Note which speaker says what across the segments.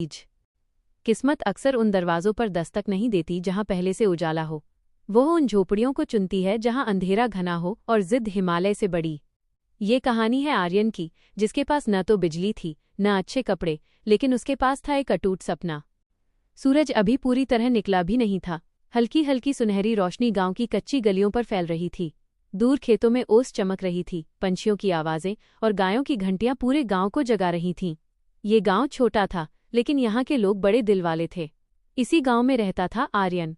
Speaker 1: किस्मत अक्सर उन दरवाजों पर दस्तक नहीं देती जहां पहले से उजाला हो। वो उन झोपड़ियों को चुनती है जहां अंधेरा घना हो और जिद हिमालय से बड़ी। ये कहानी है आर्यन की, जिसके पास न तो बिजली थी न अच्छे कपड़े, लेकिन उसके पास था एक अटूट सपना। सूरज अभी पूरी तरह निकला भी नहीं था। हल्की हल्की सुनहरी रोशनी गांव की कच्ची गलियों पर फैल रही थी। दूर खेतों में ओस चमक रही थी, पंछियों की आवाजें और गायों की घंटियां पूरे गांव को जगा रही थीं। ये गांव छोटा था, लेकिन यहाँ के लोग बड़े दिल वाले थे। इसी गांव में रहता था आर्यन।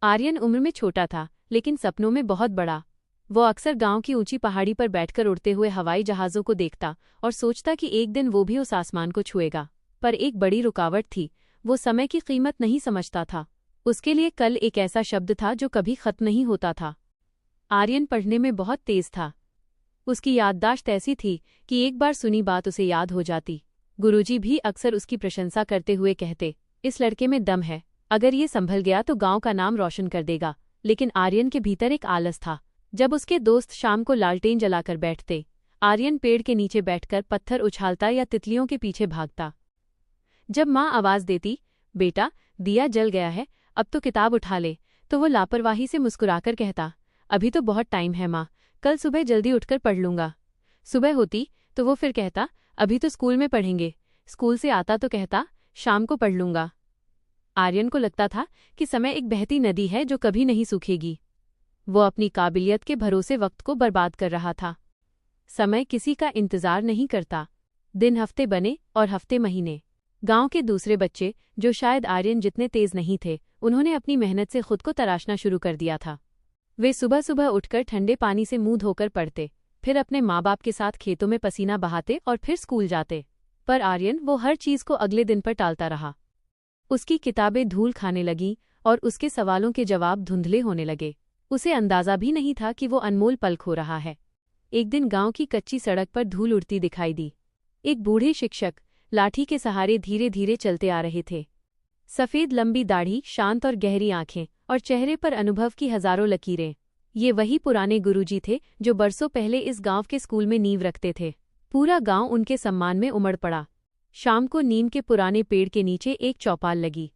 Speaker 1: आर्यन उम्र में छोटा था, लेकिन सपनों में बहुत बड़ा। वो अक्सर गांव की ऊंची पहाड़ी पर बैठकर उड़ते हुए हवाई जहाज़ों को देखता और सोचता कि एक दिन वो भी उस आसमान को छुएगा। पर एक बड़ी रुकावट थी, वो समय की कीमत नहीं समझता था। उसके लिए कल एक ऐसा शब्द था जो कभी खत्म नहीं होता था। आर्यन पढ़ने में बहुत तेज था। उसकी याददाश्त ऐसी थी कि एक बार सुनी बात उसे याद हो जाती। गुरुजी भी अक्सर उसकी प्रशंसा करते हुए कहते, इस लड़के में दम है, अगर ये संभल गया तो गांव का नाम रोशन कर देगा। लेकिन आर्यन के भीतर एक आलस था। जब उसके दोस्त शाम को लालटेन जलाकर बैठते, आर्यन पेड़ के नीचे बैठकर पत्थर उछालता या तितलियों के पीछे भागता। जब माँ आवाज देती, बेटा दिया जल गया है, अब तो किताब उठा ले, तो वो लापरवाही से मुस्कुराकर कहता, अभी तो बहुत टाइम है माँ, कल सुबह जल्दी उठकर पढ़ लूंगा। सुबह होती तो वो फिर कहता, अभी तो स्कूल में पढ़ेंगे। स्कूल से आता तो कहता, शाम को पढ़ लूंगा। आर्यन को लगता था कि समय एक बहती नदी है जो कभी नहीं सूखेगी। वो अपनी काबिलियत के भरोसे वक्त को बर्बाद कर रहा था। समय किसी का इंतजार नहीं करता। दिन हफ्ते बने और हफ्ते महीने। गांव के दूसरे बच्चे, जो शायद आर्यन जितने तेज नहीं थे, उन्होंने अपनी मेहनत से खुद को तराशना शुरू कर दिया था। वे सुबह सुबह उठकर ठंडे पानी से मुंह धोकर पढ़ते, फिर अपने माँ बाप के साथ खेतों में पसीना बहाते और फिर स्कूल जाते। पर आर्यन वो हर चीज को अगले दिन पर टालता रहा। उसकी किताबें धूल खाने लगीं और उसके सवालों के जवाब धुंधले होने लगे। उसे अंदाजा भी नहीं था कि वो अनमोल पल खो रहा है। एक दिन गांव की कच्ची सड़क पर धूल उड़ती दिखाई दी। एक बूढ़े शिक्षक लाठी के सहारे धीरे धीरे चलते आ रहे थे। सफेद लंबी दाढ़ी, शांत और गहरी आंखें और चेहरे पर अनुभव की हजारों लकीरें। ये वही पुराने गुरुजी थे जो बरसों पहले इस गांव के स्कूल में नींव रखते थे। पूरा गांव उनके सम्मान में उमड़ पड़ा। शाम को नीम के पुराने पेड़ के नीचे एक चौपाल लगी।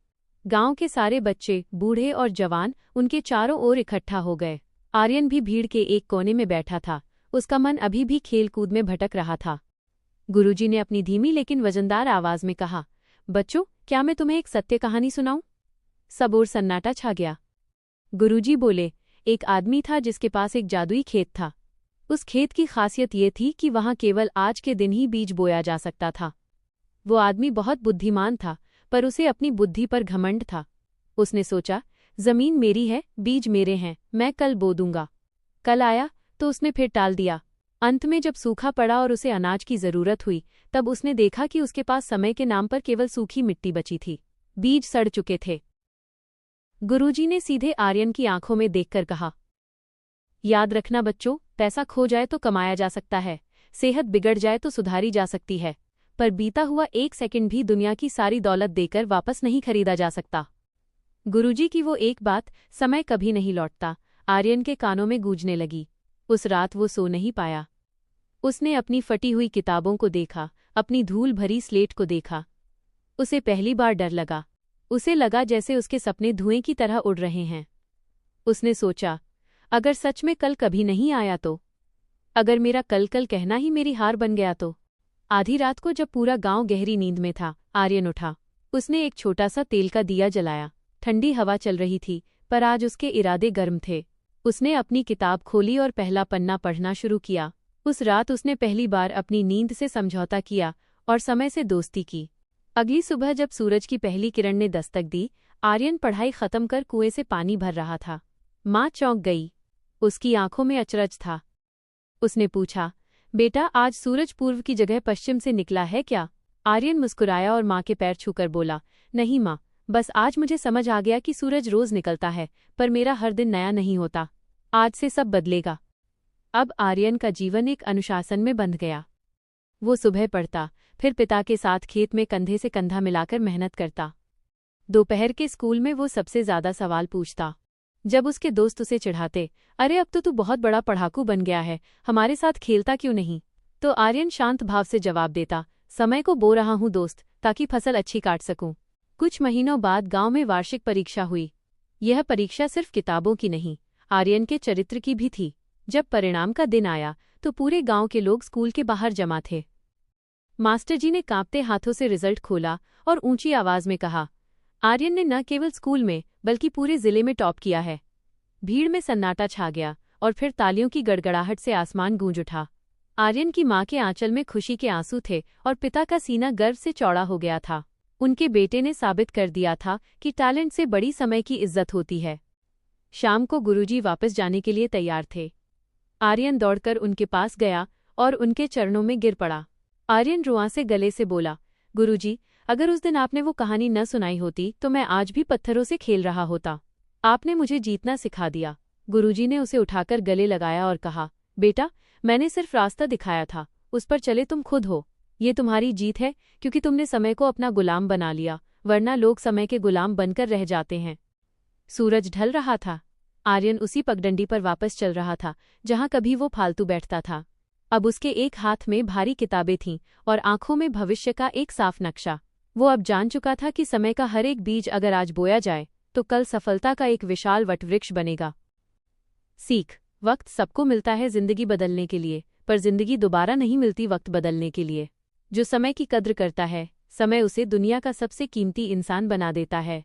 Speaker 1: गांव के सारे बच्चे, बूढ़े और जवान उनके चारों ओर इकट्ठा हो गए। आर्यन भी भीड़ के एक कोने में बैठा था। उसका मन अभी भी खेल कूद में भटक रहा था। गुरुजी ने अपनी धीमी लेकिन वजनदार आवाज में कहा, बच्चों, क्या मैं तुम्हें एक सत्य कहानी सुनाऊं? सब ओर सन्नाटा छा गया। गुरुजी बोले, एक आदमी था जिसके पास एक जादुई खेत था। उस खेत की खासियत ये थी कि वहां केवल आज के दिन ही बीज बोया जा सकता था। वो आदमी बहुत बुद्धिमान था, पर उसे अपनी बुद्धि पर घमंड था। उसने सोचा, जमीन मेरी है, बीज मेरे हैं, मैं कल बो दूंगा। कल आया तो उसने फिर टाल दिया। अंत में जब सूखा पड़ा और उसे अनाज की जरूरत हुई, तब उसने देखा कि उसके पास समय के नाम पर केवल सूखी मिट्टी बची थी। बीज सड़ चुके थे। गुरुजी ने सीधे आर्यन की आंखों में देखकर कहा, याद रखना बच्चों, पैसा खो जाए तो कमाया जा सकता है, सेहत बिगड़ जाए तो सुधारी जा सकती है, पर बीता हुआ एक सेकंड भी दुनिया की सारी दौलत देकर वापस नहीं खरीदा जा सकता। गुरुजी की वो एक बात, समय कभी नहीं लौटता, आर्यन के कानों में गूंजने लगी। उस रात वो सो नहीं पाया। उसने अपनी फटी हुई किताबों को देखा, अपनी धूल भरी स्लेट को देखा। उसे पहली बार डर लगा। उसे लगा जैसे उसके सपने धुएं की तरह उड़ रहे हैं। उसने सोचा, अगर सच में कल कभी नहीं आया तो? अगर मेरा कल कल कहना ही मेरी हार बन गया तो? आधी रात को जब पूरा गांव गहरी नींद में था, आर्यन उठा। उसने एक छोटा सा तेल का दिया जलाया। ठंडी हवा चल रही थी, पर आज उसके इरादे गर्म थे। उसने अपनी किताब खोली और पहला पन्ना पढ़ना शुरू किया। उस रात उसने पहली बार अपनी नींद से समझौता किया और समय से दोस्ती की। अगली सुबह जब सूरज की पहली किरण ने दस्तक दी, आर्यन पढ़ाई खत्म कर कुएं से पानी भर रहा था। माँ चौंक गई। उसकी आंखों में अचरज था। उसने पूछा, बेटा, आज सूरज पूर्व की जगह पश्चिम से निकला है क्या? आर्यन मुस्कुराया और माँ के पैर छूकर बोला, नहीं माँ, बस आज मुझे समझ आ गया कि सूरज रोज निकलता है, पर मेरा हर दिन नया नहीं होता। आज से सब बदलेगा। अब आर्यन का जीवन एक अनुशासन में बंध गया। वो सुबह पढ़ता, फिर पिता के साथ खेत में कंधे से कंधा मिलाकर मेहनत करता। दोपहर के स्कूल में वो सबसे ज्यादा सवाल पूछता। जब उसके दोस्त उसे चिढ़ाते, अरे अब तो तू बहुत बड़ा पढ़ाकू बन गया है, हमारे साथ खेलता क्यों नहीं? तो आर्यन शांत भाव से जवाब देता, समय को बो रहा हूँ दोस्त, ताकि फसल अच्छी काट सकूं। कुछ महीनों बाद गांव में वार्षिक परीक्षा हुई। यह परीक्षा सिर्फ किताबों की नहीं, आर्यन के चरित्र की भी थी। जब परिणाम का दिन आया तो पूरे गांव के लोग स्कूल के बाहर जमा थे। मास्टर जी ने कांपते हाथों से रिजल्ट खोला और ऊंची आवाज में कहा, आर्यन ने न केवल स्कूल में बल्कि पूरे जिले में टॉप किया है। भीड़ में सन्नाटा छा गया और फिर तालियों की गड़गड़ाहट से आसमान गूंज उठा। आर्यन की मां के आंचल में खुशी के आंसू थे और पिता का सीना गर्व से चौड़ा हो गया था। उनके बेटे ने साबित कर दिया था कि टैलेंट से बड़ी समय की इज्जत होती है। शाम को गुरुजी वापस जाने के लिए तैयार थे। आर्यन दौड़कर उनके पास गया और उनके चरणों में गिर पड़ा। आर्यन रुआं से गले से बोला, गुरुजी, अगर उस दिन आपने वो कहानी न सुनाई होती तो मैं आज भी पत्थरों से खेल रहा होता। आपने मुझे जीतना सिखा दिया। गुरुजी ने उसे उठाकर गले लगाया और कहा, बेटा, मैंने सिर्फ रास्ता दिखाया था, उस पर चले तुम खुद हो। ये तुम्हारी जीत है क्योंकि तुमने समय को अपना गुलाम बना लिया, वरना लोग समय के गुलाम बनकर रह जाते हैं। सूरज ढल रहा था। आर्यन उसी पगडंडी पर वापस चल रहा था जहां कभी वो फालतू बैठता था। अब उसके एक हाथ में भारी किताबें थीं और आंखों में भविष्य का एक साफ नक्शा। वो अब जान चुका था कि समय का हर एक बीज अगर आज बोया जाए तो कल सफलता का एक विशाल वटवृक्ष बनेगा। सीख, वक्त सबको मिलता है जिंदगी बदलने के लिए, पर जिंदगी दोबारा नहीं मिलती वक्त बदलने के लिए। जो समय की कद्र करता है, समय उसे दुनिया का सबसे कीमती इंसान बना देता है।